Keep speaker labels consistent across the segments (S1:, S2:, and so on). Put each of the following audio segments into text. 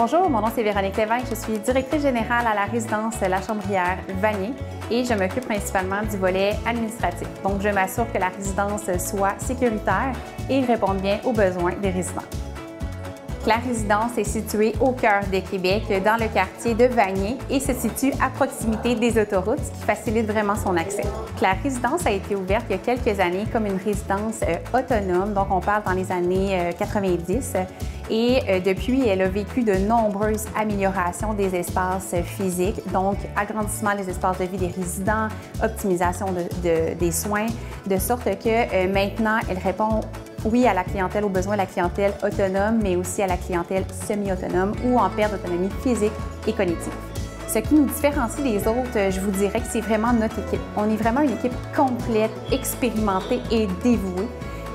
S1: Bonjour, mon nom c'est Véronique Lévesque, je suis directrice générale à la résidence La Chambrière Vanier et je m'occupe principalement du volet administratif. Donc, je m'assure que la résidence soit sécuritaire et réponde bien aux besoins des résidents. La résidence est située au cœur de Québec, dans le quartier de Vanier et se situe à proximité des autoroutes, ce qui facilite vraiment son accès. La résidence a été ouverte il y a quelques années comme une résidence autonome, donc on parle dans les années 90. Et depuis, elle a vécu de nombreuses améliorations des espaces physiques, donc agrandissement des espaces de vie des résidents, optimisation des soins, de sorte que maintenant, elle répond oui à la clientèle, aux besoins de la clientèle autonome, mais aussi à la clientèle semi-autonome ou en perte d'autonomie physique et cognitive. Ce qui nous différencie des autres, je vous dirais que c'est vraiment notre équipe. On est vraiment une équipe complète, expérimentée et dévouée.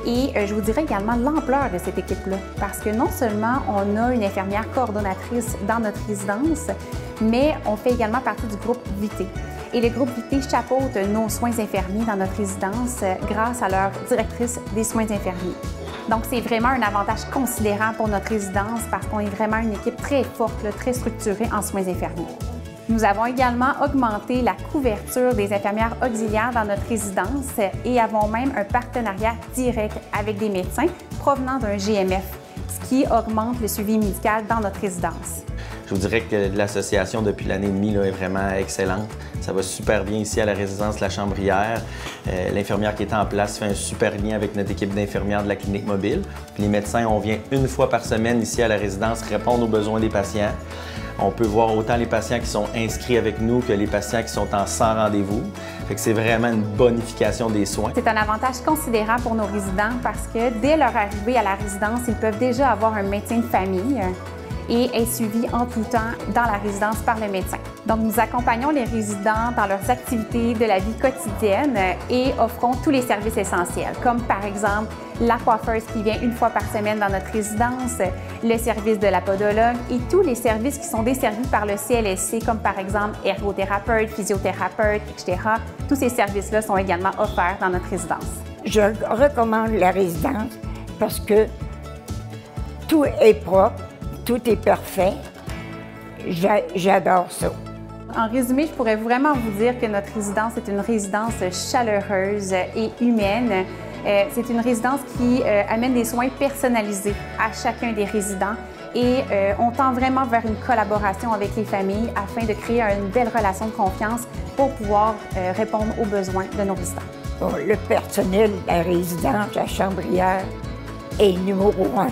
S1: Et je vous dirais également l'ampleur de cette équipe-là, parce que non seulement on a une infirmière coordonnatrice dans notre résidence, mais on fait également partie du groupe Vité. Et le groupe Vité chapeaute nos soins infirmiers dans notre résidence grâce à leur directrice des soins infirmiers. Donc, c'est vraiment un avantage considérable pour notre résidence parce qu'on est vraiment une équipe très forte, très structurée en soins infirmiers. Nous avons également augmenté la couverture des infirmières auxiliaires dans notre résidence et avons même un partenariat direct avec des médecins provenant d'un GMF, ce qui augmente le suivi médical dans notre résidence.
S2: Je vous dirais que l'association depuis l'année et demie est vraiment excellente. Ça va super bien ici à la résidence La Chambrière. L'infirmière qui est en place fait un super lien avec notre équipe d'infirmières de la clinique mobile. Puis les médecins, on vient une fois par semaine ici à la résidence répondre aux besoins des patients. On peut voir autant les patients qui sont inscrits avec nous que les patients qui sont en sans rendez-vous. Fait que c'est vraiment une bonification des soins.
S1: C'est un avantage considérable pour nos résidents parce que dès leur arrivée à la résidence, ils peuvent déjà avoir un médecin de famille et être suivis en tout temps dans la résidence par le médecin. Donc, nous accompagnons les résidents dans leurs activités de la vie quotidienne et offrons tous les services essentiels, comme par exemple la coiffeuse qui vient une fois par semaine dans notre résidence, le service de la podologue et tous les services qui sont desservis par le CLSC, comme par exemple ergothérapeute, physiothérapeute, etc. Tous ces services-là sont également offerts dans notre résidence.
S3: Je recommande la résidence parce que tout est propre, tout est parfait. J'adore ça.
S1: En résumé, je pourrais vraiment vous dire que notre résidence est une résidence chaleureuse et humaine. C'est une résidence qui amène des soins personnalisés à chacun des résidents et on tend vraiment vers une collaboration avec les familles afin de créer une belle relation de confiance pour pouvoir répondre aux besoins de nos résidents.
S3: Bon, le personnel de la résidence La Chambrière est numéro 1.